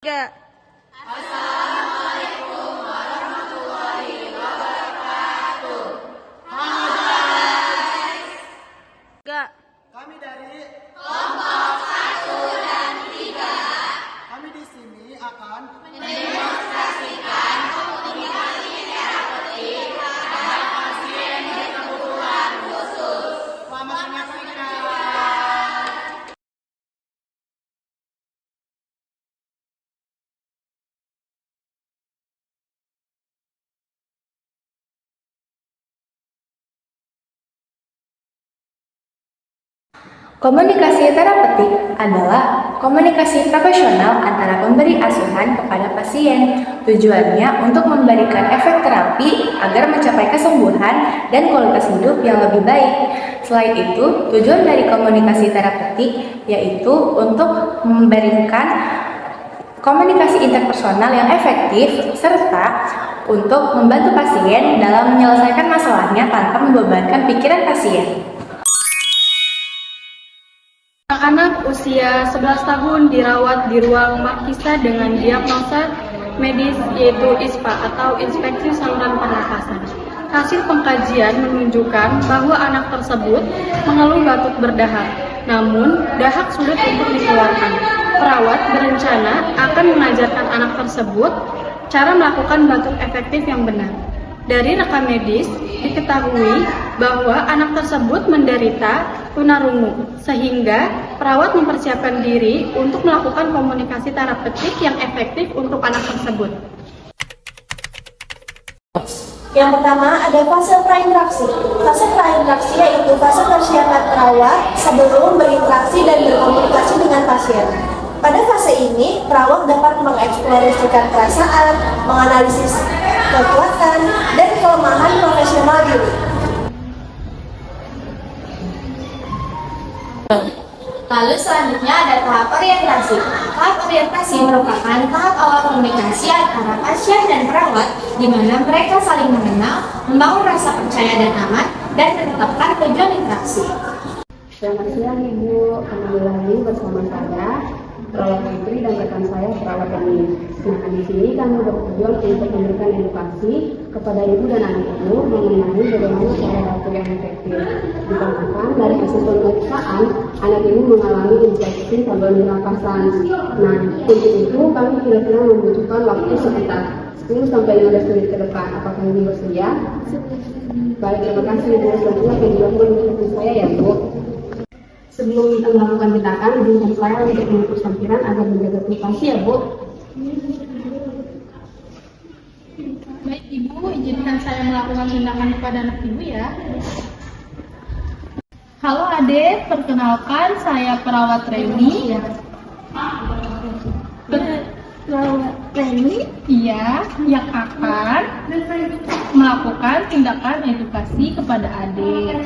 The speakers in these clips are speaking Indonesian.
Tiga. Assalamualaikum warahmatullahi wabarakatuh. Tiga. Kami dari Kelompok 1 dan 3 kami di sini akan mendemonstrasikan komunikasi terapeutik pada pasien berkebutuhan khusus. selamat menyaksikan. Komunikasi terapeutik adalah komunikasi profesional antara pemberi asuhan kepada pasien. Tujuannya untuk memberikan efek terapi agar mencapai kesembuhan dan kualitas hidup yang lebih baik. Selain itu, tujuan dari komunikasi terapeutik yaitu untuk memberikan komunikasi interpersonal yang efektif serta untuk membantu pasien dalam menyelesaikan masalahnya tanpa membebankan pikiran pasien. Anak-anak usia 11 tahun dirawat di ruang Markisa dengan diagnosa medis yaitu ISPA atau Inspeksi Saluran Pernafasan. Hasil pengkajian menunjukkan bahwa anak tersebut mengeluh batuk berdahak, namun dahak sulit untuk dikeluarkan. Perawat berencana akan mengajarkan anak tersebut cara melakukan batuk efektif yang benar. Dari rekam medis, diketahui bahwa anak tersebut menderita tunarungu, sehingga perawat mempersiapkan diri untuk melakukan komunikasi terapeutik yang efektif untuk anak tersebut. Yang pertama ada fase prainteraksi. Fase prainteraksi yaitu fase persiapan perawat sebelum berinteraksi dan berkomunikasi dengan pasien. Pada fase ini, perawat dapat mengeksplorasikan perasaan, menganalisis kekuatan, dan kelemahan profesional diri. Lalu selanjutnya ada tahap orientasi. Tahap orientasi merupakan tahap awal komunikasi antara pasien dan perawat, di mana mereka saling mengenal, membangun rasa percaya dan aman, dan menetapkan tujuan interaksi. Selamat siang Ibu, kembali lagi bersama saya, perawat Putri dan rekan saya perawat Rani. Nah, di sini kami bertujuan untuk memberikan edukasi kepada ibu dan anak ibu mengenai bagaimana cara batuk yang efektif. Dikarenakan dari hasil pemeriksaan, anak ibu mengalami infeksi saluran pernafasan. Nah, untuk itu kami kira-kira membutuhkan waktu sekitar 10 sampai 15 menit ke depan. Apakah ibu bersedia? Baik, terima kasih Ibu. Selanjutnya akan dilakukan untuk saya ya Bu. Sebelum kita melakukan tindakan, izinkan saya untuk mengukur sampiran agar menjaga privasi ya Bu. Baik Ibu, izinkan saya melakukan tindakan kepada anak Ibu ya. Halo Ade, perkenalkan saya perawat Reni. Perawat Reni? Iya, yang akan melakukan tindakan edukasi kepada Ade.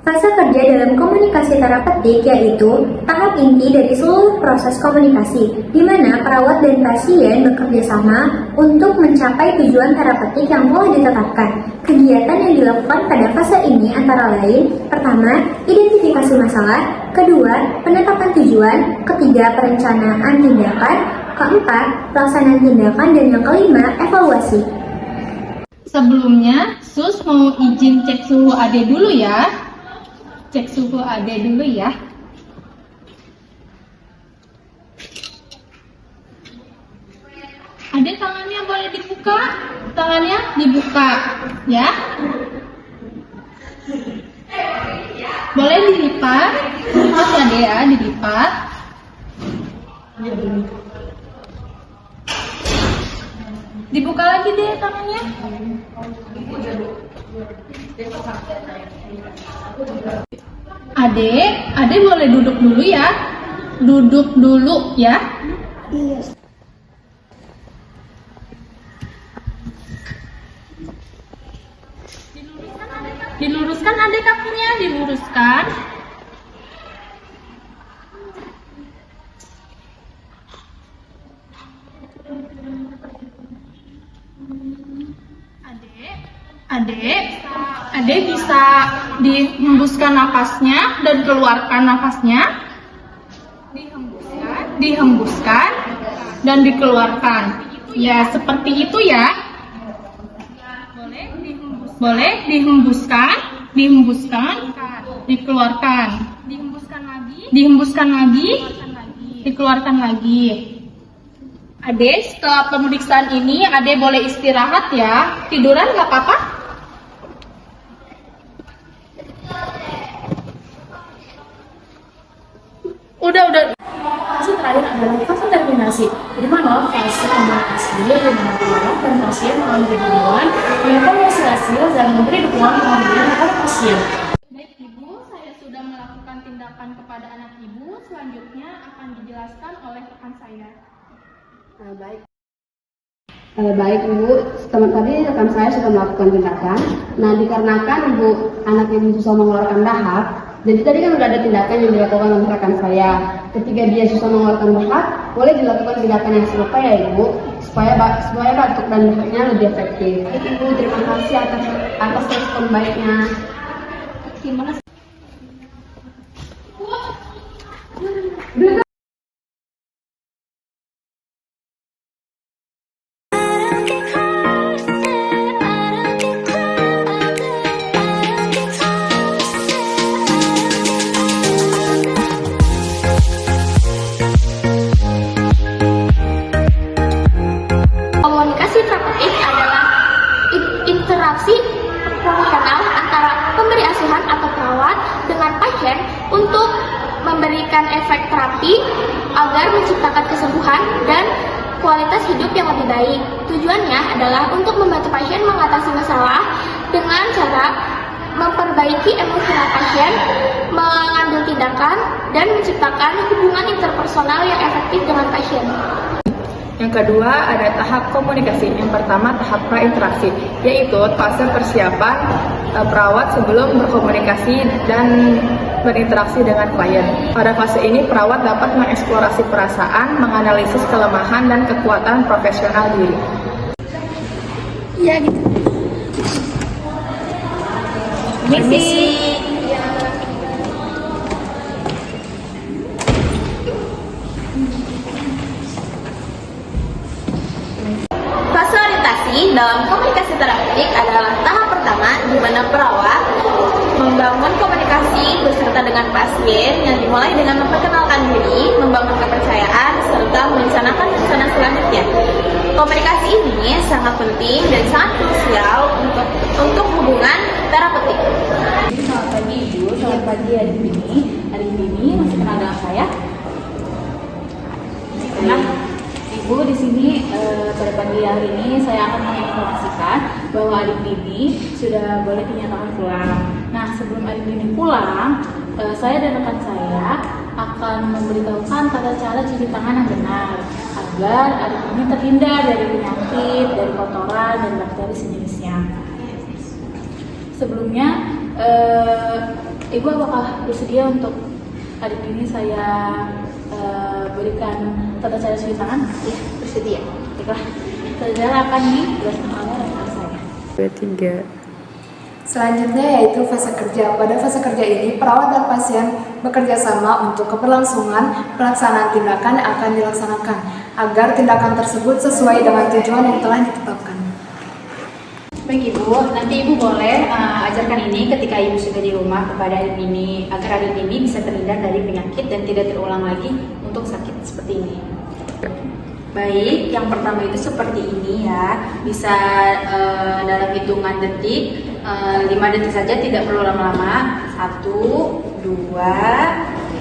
Fase kerja dalam komunikasi terapeutik yaitu tahap inti dari seluruh proses komunikasi, di mana perawat dan pasien bekerja sama untuk mencapai tujuan terapeutik yang telah ditetapkan. Kegiatan yang dilakukan pada fase ini antara lain, pertama, identifikasi masalah, kedua, penetapan tujuan, ketiga, perencanaan tindakan, keempat, pelaksanaan tindakan, dan yang kelima, evaluasi. Sebelumnya, Sus mau izin cek suhu Ade dulu ya. Cek suhu Ade dulu ya. Ade tangannya boleh dibuka? Tangannya dibuka, ya. Boleh dilipat. Lipat ya Ade ya, dilipat. Dibuka lagi deh tangannya. Ade boleh duduk dulu ya. Duduk dulu ya. Iya. Diluruskan Ade kakinya, diluruskan. Ade bisa dihembuskan nafasnya dan keluarkan nafasnya. Dihembuskan, dan dikeluarkan. Ya, seperti itu ya. Boleh dihembuskan, dikeluarkan. Dihembuskan lagi, dikeluarkan lagi. Ade, setelah pemeriksaan ini, Ade boleh istirahat ya. Tiduran nggak apa-apa? Udah. Fase terakhir adalah fase terminasi, di mana fase komunikasi di mana perawat dan pasien mengambil hubungan, mengevaluasi hasil dan memberi dukungan pengambilan kepada pasien. Baik Ibu, saya sudah melakukan tindakan kepada anak Ibu. Selanjutnya akan dijelaskan oleh rekan saya. Baik Ibu, tadi rekan saya sudah melakukan tindakan. Nah, dikarenakan Ibu anak Ibu susah mengeluarkan dahak, jadi tadi kan sudah ada tindakan yang dilakukan oleh rekan saya. Ketika dia susah mengeluarkan dahak, boleh dilakukan tindakan yang serupa ya Ibu, supaya batuk dan dahaknya lebih efektif. Ibu, terima kasih atas respon baiknya. Terima kasih. Komunikasi terapeutik adalah interaksi profesional antara pemberi asuhan atau perawat dengan pasien untuk memberikan efek terapi agar menciptakan kesembuhan dan kualitas hidup yang lebih baik. Tujuannya adalah untuk membantu pasien mengatasi masalah dengan cara memperbaiki emosional pasien, mengambil tindakan, dan menciptakan hubungan interpersonal yang efektif dengan pasien. Yang kedua ada tahap komunikasi. Yang pertama tahap prainteraksi, yaitu fase persiapan perawat sebelum berkomunikasi dan berinteraksi dengan klien. Pada fase ini perawat dapat mengeksplorasi perasaan, menganalisis kelemahan dan kekuatan profesional diri. Ya gitu. Misi. Fase orientasi dalam komunikasi terapeutik adalah tahap pertama di mana perawat membangun komunikasi beserta dengan pasien yang dimulai dengan memperkenalkan diri, membangun kepercayaan, serta merencanakan rencana selanjutnya. Komunikasi ini sangat penting dan sangat krusial untuk hubungan terapeutik. Selamat pagi Ibu, selamat pagi Adik Bini. Adik Bini masih kenal dengan saya? Nah, Ibu, di sini pada pagi hari ini saya akan menginformasikan bahwa Adik Bini sudah boleh dinyatakan pulang. Nah, sebelum Adik Bini pulang, saya dan rekan saya akan memberitahukan tata cara cuci tangan yang benar agar Adik Bini terhindar dari penyakit, dari kotoran dan bakteri sejenisnya. Sebelumnya, Ibu apakah bersedia untuk Adik Bini saya berikan tata cara cuci tangan? Ya, bersedia. Baiklah, saudara akan dijelaskan oleh rekan saya. 3. Selanjutnya yaitu fase kerja. Pada fase kerja ini, perawat dan pasien bekerja sama untuk keberlangsungan pelaksanaan tindakan yang akan dilaksanakan agar tindakan tersebut sesuai dengan tujuan yang telah ditetapkan. Baik Ibu, nanti Ibu boleh ajarkan ini ketika Ibu sudah di rumah kepada adik ini agar adik ini bisa terhindar dari penyakit dan tidak terulang lagi untuk sakit seperti ini. Baik, yang pertama itu seperti ini ya, bisa dalam hitungan detik, 5 detik saja, tidak perlu lama-lama. 1, 2,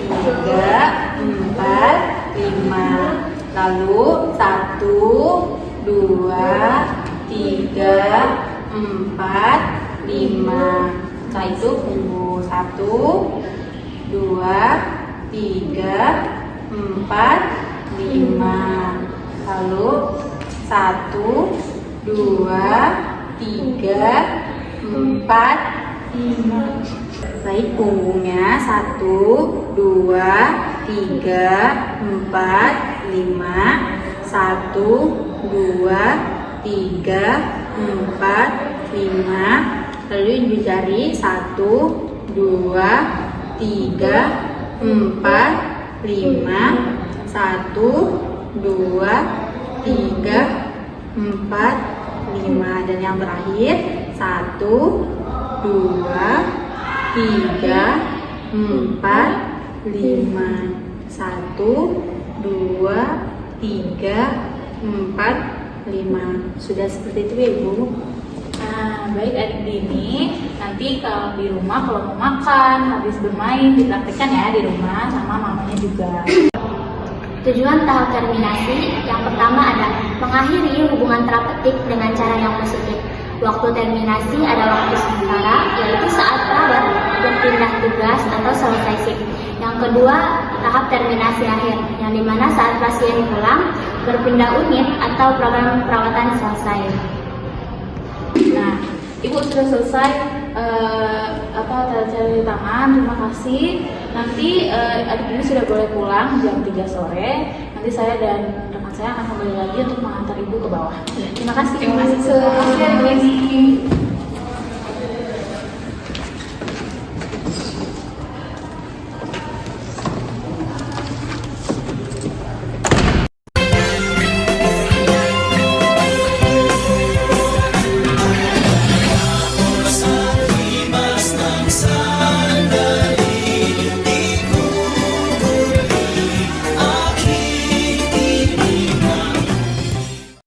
3, 4, 5. Lalu 1, 2, 3, 4, 5. Setelah itu tunggu 1, 2, 3, 4, 5. Lalu 1, 2, 3, 4, 5. Baik, punggungnya 1, 2, 3, 4, 5. 1, 2, 3, 4, 5. Lalu ibu jari 1, 2, 3, 4, 5. 1, 2, 3, 4, 5. Dan yang terakhir 1, 2, 3, 4, 5. 1, 2, 3, 4, 5. Sudah seperti itu ya Ibu. Nah, baik adik ini nanti kalau di rumah kalau mau makan, habis bermain dipraktikkan ya di rumah sama mamanya juga. Tujuan tahap terminasi yang pertama adalah mengakhiri hubungan terapeutik dengan cara yang positif. Waktu terminasi adalah waktu sementara, yaitu saat perawat berpindah tugas atau selesai shift. Yang kedua, tahap terminasi akhir, yang dimana saat pasien pulang, berpindah unit atau program perawatan selesai. Nah, Ibu sudah selesai tanda tangan. Terima kasih. Nanti adik ini sudah boleh pulang jam 3 sore. Nanti saya dan rekan saya akan kembali lagi untuk mengantar Ibu ke bawah. Terima kasih. Terima kasih adik ini. Mas nang sandang